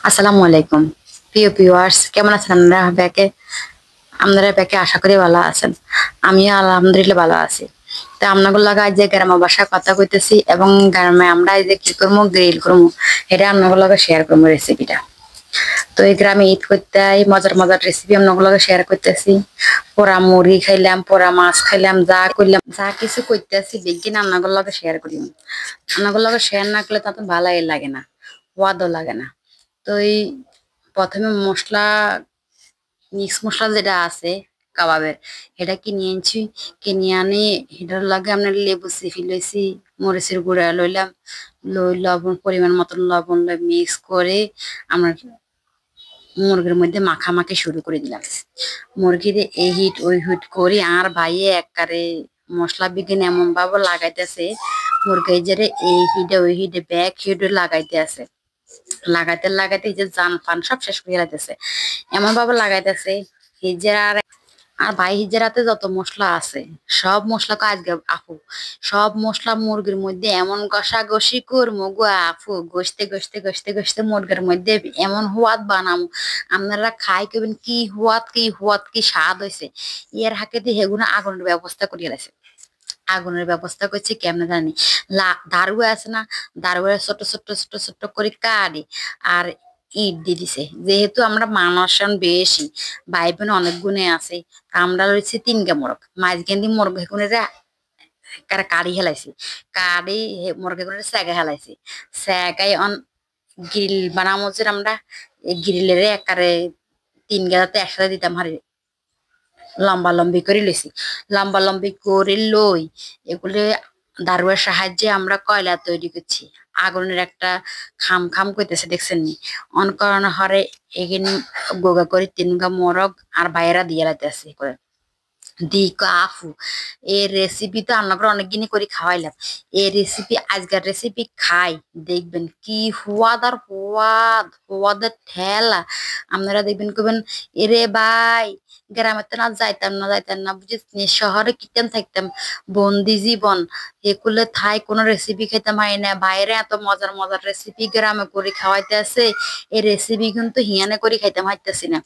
আসসালামু আলাইকুম প্রিয় ভিউয়ার্স, কেমন আছেন আপনারা ব্যাকে আশা করি ভালো আছেন। আমিও আলহামদুলিল্লাহ ভালো আছি। তো আপনাদের লাগা আজ যে গ্রাম ভাষা কথা কইতেছি এবং গ্রামে আমরা এই যে কি করবো গ্রিল করবো, এটা আপনাদের লগে শেয়ার করবো রেসিপিটা। তো এই গ্রামে ঈদ করতে মজার মজার রেসিপি আপনাদের লগে শেয়ার করতেছি। পোড়া মুরগি খাইলাম, পোড়া মাছ খাইলাম, যা করলাম যা কিছু করতেছি বেগিন আপনাদের লগে শেয়ার করি। আপনাদের লগে শেয়ার না করলে তো ভালোই লাগে না, ওয়াদও লাগে না। তো এই প্রথমে মশলা, মিক্স মশলা যেটা আছে কাবাবের, এটা কিনে আনছি। কিনে আনি এটার লাগে আমরা লেবু চিপি লইছি, মরিচের গুঁড়া লইলাম, লবণ পরিমাণ মতন লবণ মিক্স করে আমরা মুরগির মধ্যে মাখামাখি শুরু করে দিলাম। মুরগির এই হিট ওই হিট করি আর ভাইয়ে একবারে মশলা বিজ্ঞান এমন ভাবে লাগাইতেছে, মুরগি যে এই হিটে ওই হিটে ব্যাক হিটে লাগাইতে আছে। লাগাইতে লাগাইতে এই যে জান ফান সব শেষ করে যাইতেছে, এমন ভাবে লাগাইতেছে হিজেরা। আর ভাই হিজেরাতে যত মশলা আছে সব মশলা আজকে আপু, সব মশলা মুরগির মধ্যে এমন ঘষাঘষি করবো গো আপু, ঘষতে ঘষতে ঘষতে ঘষতে মুরগির মধ্যে এমন হুয়াদ বানামো, আপনারা খাই করবেন কি হুয়াদ কি হুয়াদ কি স্বাদ হয়েছে। এর হাকে দিয়ে হেগুনা আগুনের ব্যবস্থা করিয়ে গেছে। আগুনের ব্যবস্থা করছে কেমনে জানি, দারু আছে না, দারুয়া ছোট ছোট ছোট ছোট করে কাটে আর ইট দিয়ে দিছে। যেহেতু আমরা মানুষ বেশি, ভাই বোন অনেক গুণে আছে, আমরা রয়েছে তিনটা মোরগ, মাঝখান দিয়ে মোরগ হেকুনের কাড়ি হেলাইছি, কাড়ি মোরগ হেকুনের স্যাগা হেলাইছি, স্যাগাই অন গ্রিল বানামো যে আমরা গ্রিলের একারে তিন গেলাতে একসাথে দিতাম হারি, লম্বা লম্বি করে লইছি। লম্বা লম্বি করে লই এগুলো দারুয়ার সাহায্যে আমরা কয়লা তৈরি করছি। আগুনের একটা খাম খাম করতেছে দেখছেন নি, অন করানো হরে এখানে গোগা করে তিনগা মোরগ আর বাইরা দিয়ে লাইতেছে করে দিক আফু। এই রেসিপি তো আমরা অনেকদিনই করে খাওয়াইলাম, এই রেসিপি আজকের রেসিপি খাই দেখবেন কি হুয়াদ আর হুয়াদ, হুয়াদের ঠেলা। আপনারা দেখবেন কবেন এরে ভাই গ্রামে তো না যাইতাম না যাইতাম না বুঝিস, শহরে কিতাম থাকতাম বন্দি জীবন, এগুলো থাই কোনো রেসিপি খেতাম হয় না। বাইরে এত মজার মজার রেসিপি গ্রামে করে খাওয়াইতে আছে, এই রেসিপি কিন্তু হিয়ানে করে খাইতাম হাইতেছি না।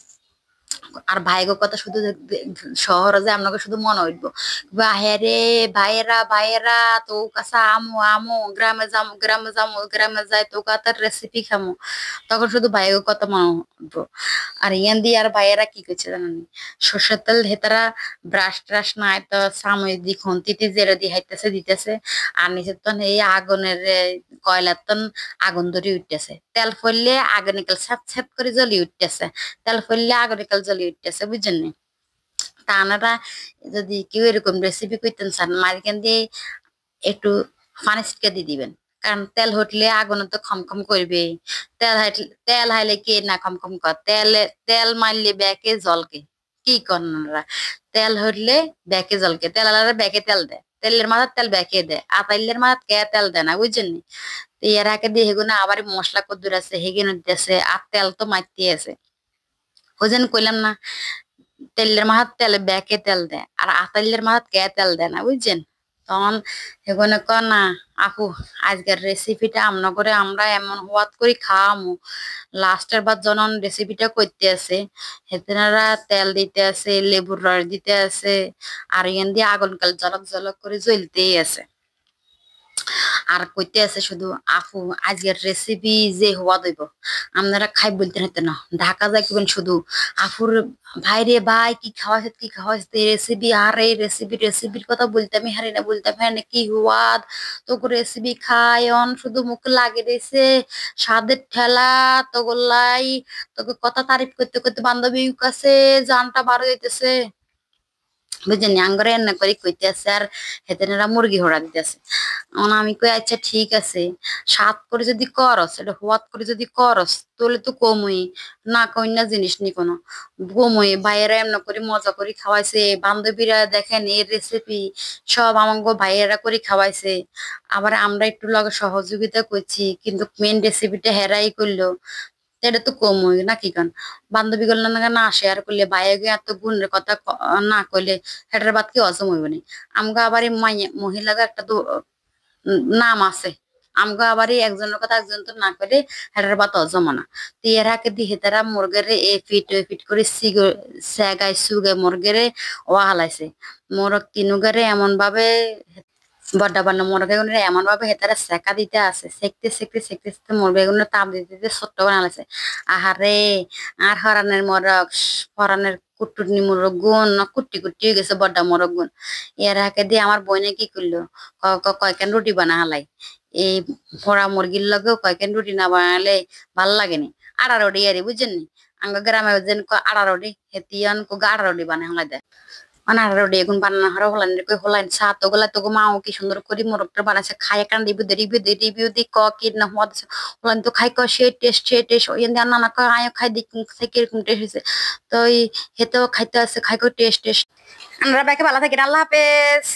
আর ভাইগো কথা শুধু শহরে যে আপনাকে শুধু মনে হইব বাহেরে ভাইয়েরা ভাইয়েরা তো কাছে আমো আমো, গ্রামে যাবো গ্রামে যাবো, গ্রামে যাই তো কাতার রেসিপি খামো, তখন শুধু ভাইগো কথা মনে হইব। আর ইয়ান দিয়ে আর ভাইয়েরা কি করছে জানেন, সর্ষের তেল হেতারা ব্রাশ ট্রাশ নাই তো সাময়িক দি খুন্তিতে জেরে দিয়ে হাইতেছে দিতেছে, আর নিচে তন এই আগুনের কয়লার তন আগুন ধরে উঠতেছে, তেল ফেললে আগুনিকাল ছ্যাপ ছ্যাপ করে জ্বলি উঠতেছে, তেল ফেললে আগুনিকাল জ্বলি উঠতেছে বুঝছেন নি। তা আপনারা যদি কেউ এরকম রেসিপি করতেন চান, মাঝখান দিয়ে একটু পানি ছিটকে দিয়ে দিবেন, কারণ তেল হটলে আগুন তো খমখম করবে। তেল হাইলে কে না খমখম কর, তেল মারলে ব্যাকে জলকে কি করেন, তেল হটলে ব্যাকে জলকে, তেল আলাদা ব্যাকে তেল দেয়, তেলের মাথার তেল ব্যাকে দেয়, আতাইলের মাথার কে তেল দেয় না বুঝছেন নি। তো এর আগে দিয়ে হেগুনা আবার মশলা কদ্দুর আছে হেগেন দিতেছে আর তেল তো মারতে আছে। ওই জন্য কইলাম না, তেলের মাথার তেল ব্যাকে তেল দেয় আর আতাইলের মাথার কে তেল দেয় না বুঝছেন। তখন এখানে ক না আপু, আজকের রেসিপিটা আমনা করে আমরা এমন হওয়াত করে খাওয়ামু। লাস্টের বার যখন রেসিপিটা করতে আছে হেতেনারা তেল দিতে আছে, লেবুর রস দিতে আছে, আর ইয়ান দিয়ে আগুন কাল জলক জলক করে জ্বলতেই আছে। আর কইতে আছে শুধু আপু আজকের রেসিপি যে হওয়া দইব, আপনারা খাই বলতে হইতে না ঢাকা যাইবেন শুধু আফুর ভাই রে ভাই কি খাওয়াছে কি খাওয়াছে রেসিপি, আর এই রেসিপির কথা বলতে আমি হারি না, বলতে পারি না কি হুয়াদ। তোকে রেসিপি খাই অন শুধু মুখে লাগে দিয়েছে স্বাদের ঠেলা, তো গোল্লাই তোকে কথা তারিফ করতে করতে বান্ধবী কাছে জানটা বার হইতেছে বুঝছেন, আঙ্গরে এন্না করে কইতেছে আর হেতেনেরা মুরগি হোড়া দিতেছে। আমি কই আচ্ছা ঠিক আছে, স্বাদ করে যদি করস এটা হওয়াত করে যদি করস তাহলে তো কমই, না কই না জিনিস নি কোনো কমই। ভাইয়েরা এমন করে মজা করে খাওয়াইছে, বান্ধবীরা দেখেন এর রেসিপি সব আমাকে ভাইয়েরা করে খাওয়াইছে, আবার আমরা একটু লগে সহযোগিতা করছি, কিন্তু মেন রেসিপিটা হেরাই করলো, এটা তো কমই নাকি কান। বান্ধবী গুলো না শেয়ার করলে ভাইয়াকে এত গুণের কথা না কইলে হেটার বাদ কি হজম হইব নি। আমগো আবার এই মহিলাকে একটা তো নাম আছে, আমগো আবারই একজনের কথা একজন তো না করে হেটার বাত জমানা তো এর হাকে দি হেতারা মুরগেরে এ ফিট ওই ফিট করে সেগাই সুগে মুরগেরে ও হালাইছে মোরগ কিনুগারে এমন ভাবে বড্ডা বান্না মোরগ বেগুনের এমন ভাবে হেতারা সেকা দিতে আছে সেকতে সেকতে সেকতে সেকতে মোরগ বেগুনের তাপ দিতে দিতে ছোট্ট বানাইছে আহারে আর হরানের মোরগ হরানের কুট্টুনি মোরগ গুণ কুট্টি কুট্টি হয়ে গেছে বড্ডা মোরগ গুণ এর হাকে দিয়ে আমার বইনে কি করলো কয়খান রুটি বানা হালাই এই ফোড়া মুরগির লগেও কয়খান রুটি না বানালে ভাল লাগেনি আড়া রুটি আরে বুঝছেন নি আঙ্গ গ্রামে যেন আড়া রুটি হেতিয়ান কো আড়া রুটি বানাই হালাই দেয় আনার রোডে এখন বানানো হারো হলান কই হলান সাত ওগুলা তো মাও কি সুন্দর করে মোরগটা বানাইছে খায় কান রিভিউ দি ক কি না হদ হলান তো খাই ক সে টেস্ট ওই না না কয় আয় খাই দেখ কিরকম টেস্ট হয়েছে তো এই হেতেও খাইতে আছে খাই কো টেস্ট টেস্ট আমরা বাইকে ভালো থাকি আল্লাহ হাফেজ।